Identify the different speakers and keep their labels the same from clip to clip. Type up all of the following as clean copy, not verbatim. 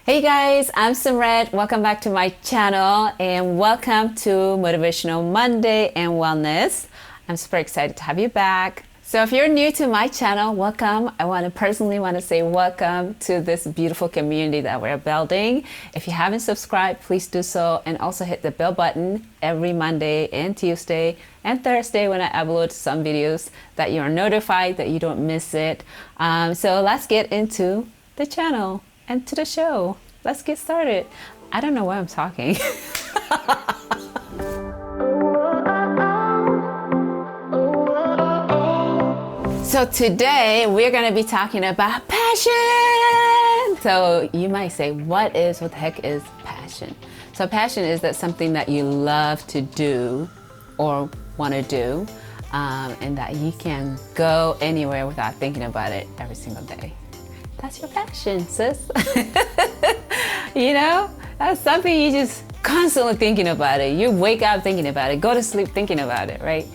Speaker 1: Hey guys, I'm Semret. Welcome back to my channel and welcome to Motivational Monday and Wellness. I'm super excited to have you back. So if you're new to my channel, welcome. I want to say welcome to this beautiful community that we're building. If you haven't subscribed, please do so and also hit the bell button every Monday and Tuesday and Thursday when I upload some videos that you're notified that you don't miss it. So let's get into the channel and to the show. Let's get started. I don't know why I'm talking. So today we're going to be talking about passion. So you might say, what the heck is passion? So passion is that something that you love to do or want to do, and that you can go anywhere without thinking about it every single day. That's your passion, sis. You know, that's something you just constantly thinking about it. You wake up thinking about it, go to sleep thinking about it, right?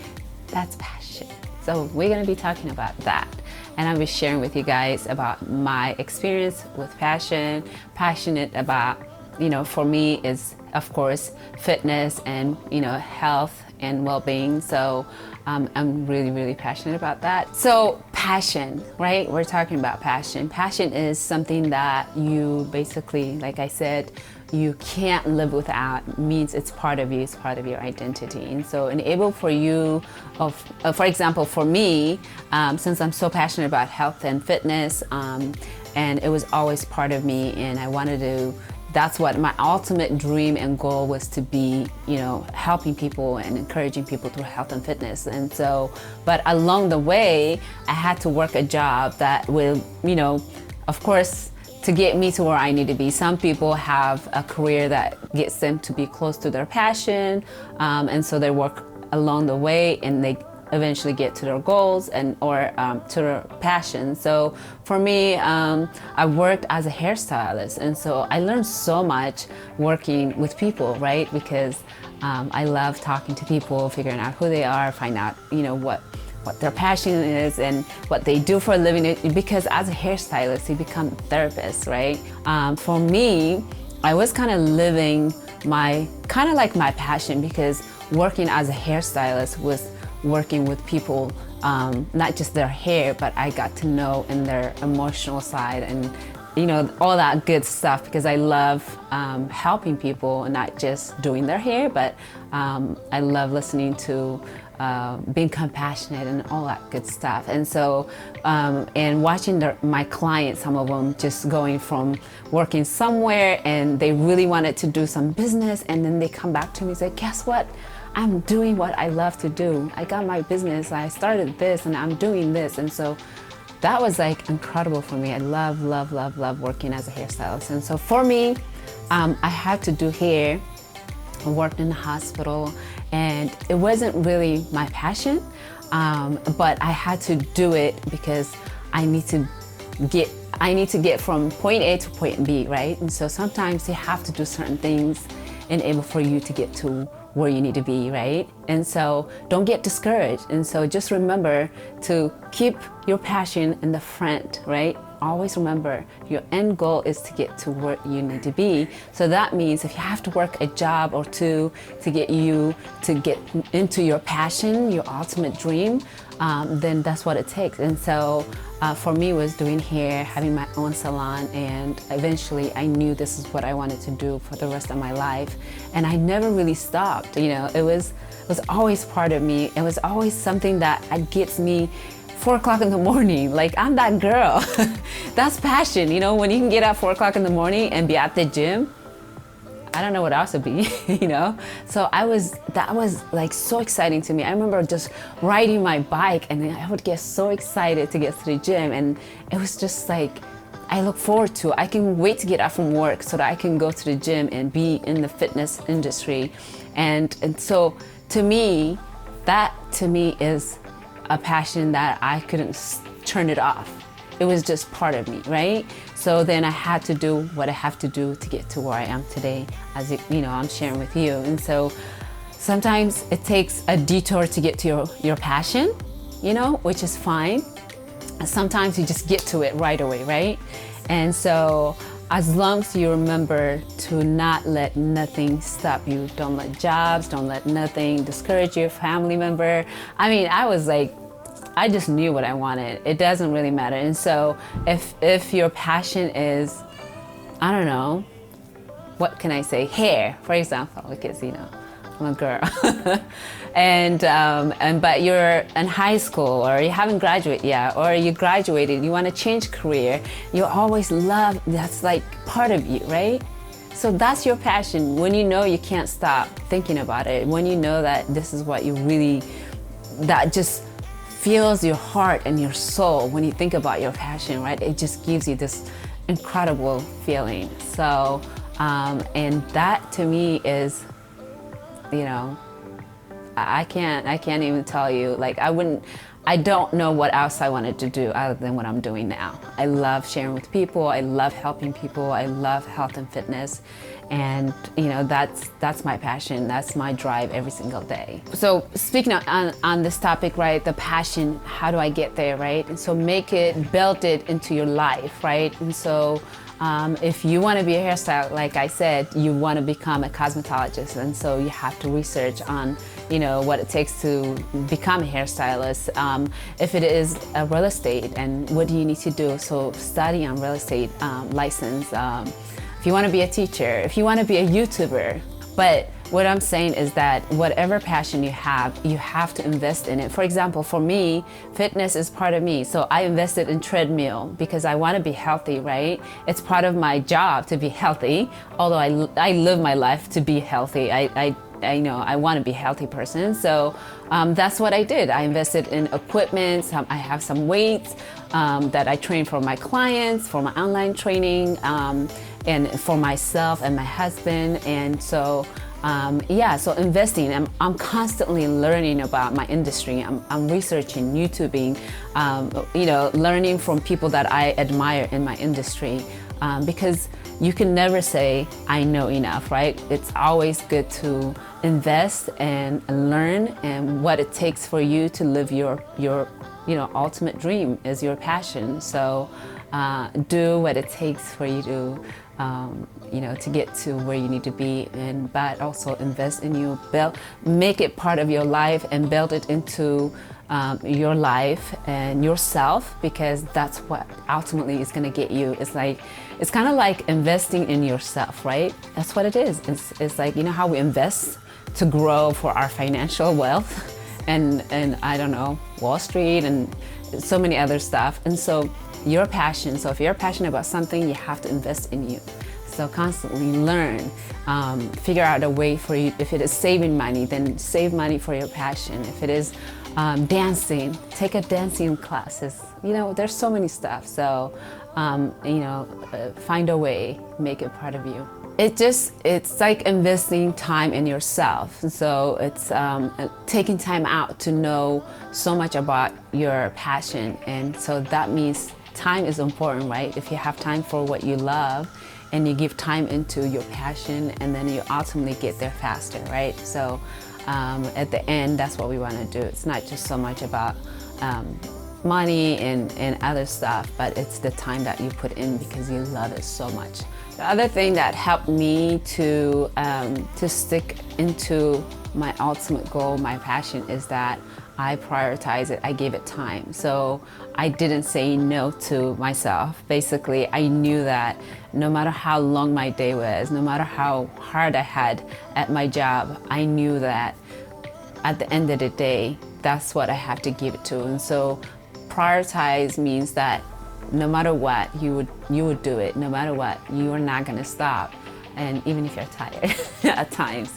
Speaker 1: That's passion. So we're going to be talking about that. And I'll be sharing with you guys about my experience with passion. Passionate about, for me is, of course, fitness and, health and well-being. So I'm really, really passionate about that. So passion, right? We're talking about passion. Passion is something that you basically, like I said, you can't live without. Means it's part of you, it's part of your identity. And so enable for you, for example, for me, since I'm so passionate about health and fitness, and it was always part of me, and I wanted to, that's what my ultimate dream and goal was, to be, helping people and encouraging people through health and fitness. And so, but along the way, I had to work a job that will, of course, to get me to where I need to be. Some people have a career that gets them to be close to their passion, and so they work along the way and they eventually get to their goals or to their passion. So for me, I worked as a hairstylist, and so I learned so much working with people, right? Because I love talking to people, figuring out who they are, find out, what their passion is and what they do for a living. Because as a hairstylist, you become a therapist, right? For me, I was kind of living my passion, because working as a hairstylist was working with people, not just their hair, but I got to know in their emotional side and all that good stuff, because I love helping people and not just doing their hair, but I love listening to being compassionate and all that good stuff. And so and watching my clients, some of them just going from working somewhere and they really wanted to do some business, and then they come back to me and say, guess what? I'm doing what I love to do. I got my business, I started this, and I'm doing this. And so that was like incredible for me. I love, love, love, love working as a hairstylist. And so for me, I had to do hair. I worked in the hospital, and it wasn't really my passion, but I had to do it because I need to get from point A to point B, right? And so sometimes you have to do certain things in order for you to get to where you need to be, right? And so don't get discouraged. And so just remember to keep your passion in the front, right? Always remember your end goal is to get to where you need to be. So that means if you have to work a job or two to get into your passion, your ultimate dream, then that's what it takes. And so for me, it was doing hair, having my own salon, and eventually I knew this is what I wanted to do for the rest of my life. And I never really stopped. It was always part of me. It was always something that gets me 4 o'clock in the morning. Like, I'm that girl. That's passion. When you can get up 4 o'clock in the morning and be at the gym, I don't know what else would be, So that was like so exciting to me. I remember just riding my bike, and then I would get so excited to get to the gym. And it was just like, I look forward to, I can wait to get out from work so that I can go to the gym and be in the fitness industry. And so to me, that is a passion that I couldn't turn it off. It was just part of me, right? So then I had to do what I have to do to get to where I am today, as I'm sharing with you. And so sometimes it takes a detour to get to your passion, which is fine. Sometimes you just get to it right away, right? And so as long as you remember to not let nothing stop you. Don't let jobs, don't let nothing discourage your family member. I mean, I was like, I just knew what I wanted. It doesn't really matter. And so if your passion is, I don't know, what can I say? Hair, for example, because I'm a girl, and but you're in high school or you haven't graduated yet, or you graduated, you want to change career. You always love, that's like part of you, right? So that's your passion. When you know you can't stop thinking about it, when you know that this is what you really, that just fills your heart and your soul when you think about your passion, right? It just gives you this incredible feeling. So, and that to me is, I can't even tell you, like, I don't know what else I wanted to do other than what I'm doing now. I love sharing with people. I love helping people. I love health and fitness. And, that's my passion. That's my drive every single day. So speaking on this topic, right, the passion, how do I get there, right? And so build it into your life, right? And so if you want to be a hairstylist, like I said, you want to become a cosmetologist, and so you have to research on, what it takes to become a hairstylist. If it is a real estate, and what do you need to do? So study on real estate license. If you want to be a teacher, if you want to be a YouTuber. But what I'm saying is that whatever passion you have to invest in it. For example, for me, fitness is part of me. So I invested in treadmill because I want to be healthy, right? It's part of my job to be healthy. Although I live my life to be healthy. I know I want to be a healthy person. So that's what I did. I invested in equipment. I have some weights that I train for my clients, for my online training, and for myself and my husband. And so so investing, I'm constantly learning about my industry. I'm researching, YouTubing, learning from people that I admire in my industry, because you can never say, I know enough, right? It's always good to invest and learn, and what it takes for you to live your ultimate dream is your passion. So do what it takes for you to to get to where you need to be, but also invest in you, make it part of your life and build it into your life and yourself, because that's what ultimately is going to get you. It's kind of like investing in yourself, right? That's what it is. It's like, how we invest to grow for our financial wealth, and I don't know, Wall Street and so many other stuff. And so your passion. So if you're passionate about something, you have to invest in you. So constantly learn, figure out a way for you. If it is saving money, then save money for your passion. If it is dancing, take a dancing classes. There's so many stuff. So, find a way, make it part of you. It's like investing time in yourself. So it's taking time out to know so much about your passion. And so that means time is important, right? If you have time for what you love and you give time into your passion, and then you ultimately get there faster, right? So at the end, that's what we want to do. It's not just so much about money and other stuff, but it's the time that you put in because you love it so much. The other thing that helped me to stick into my ultimate goal, my passion, is that I prioritize it. I gave it time. So I didn't say no to myself. Basically, I knew that no matter how long my day was, no matter how hard I had at my job, I knew that at the end of the day, that's what I have to give it to. And so prioritize means that no matter what, you would do it. No matter what, you are not going to stop. And even if you're tired at times,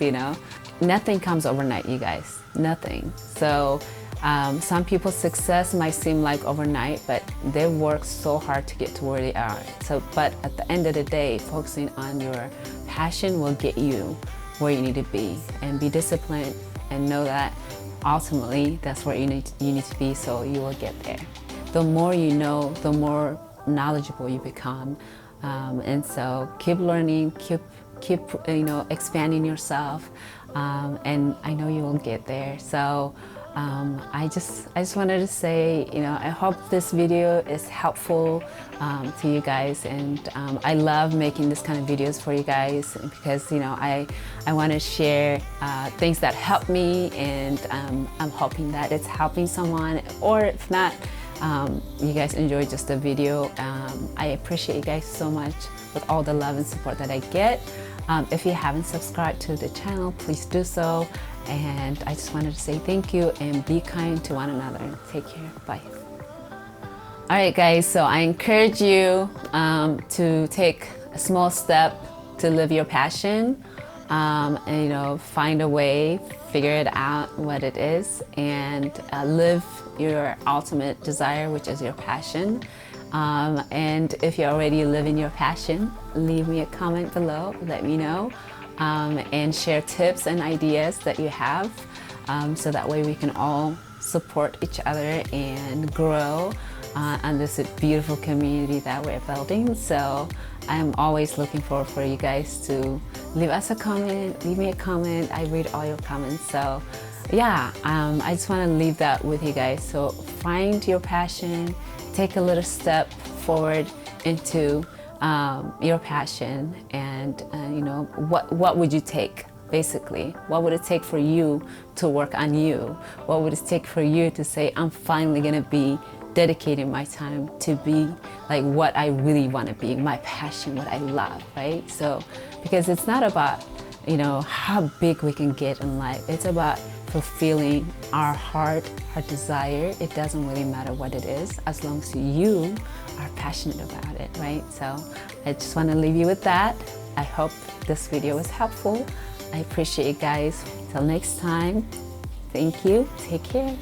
Speaker 1: nothing comes overnight, you guys. Nothing. So some people's success might seem like overnight, but they work so hard to get to where they are. So, but at the end of the day, focusing on your passion will get you where you need to be. And be disciplined and know that ultimately that's where you need to be, so you will get there. The more you know, the more knowledgeable you become. And so keep learning, keep expanding yourself, and I know you will get there. So I just wanted to say, you know, I hope this video is helpful to you guys, and I love making this kind of videos for you guys because, you know, I want to share things that help me, and I'm hoping that it's helping someone, or if not, you guys enjoy just the video. I appreciate you guys so much with all the love and support that I get. If you haven't subscribed to the channel, please do so. And I just wanted to say thank you and be kind to one another. Take care. Bye. All right, guys. So I encourage you to take a small step to live your passion. And, you know, find a way, figure it out what it is, and live your ultimate desire, which is your passion. And if you're already living your passion, leave me a comment below, let me know, and share tips and ideas that you have, so that way we can all support each other and grow on this beautiful community that we're building. So I'm always looking forward for you guys to leave us a comment, leave me a comment. I read all your comments. So yeah, I just want to leave that with you guys. So find your passion, take a little step forward into your passion, and you know, what would you take? Basically, what would it take for you to work on you? What would it take for you to say, I'm finally gonna be dedicating my time to be like what I really want to be, my passion, what I love, right? So, because it's not about, you know, how big we can get in life. It's about fulfilling our heart, our desire. It doesn't really matter what it is, as long as you are passionate about it, right? So I just want to leave you with that. I hope this video was helpful. I appreciate you guys. Till next time, thank you. Take care.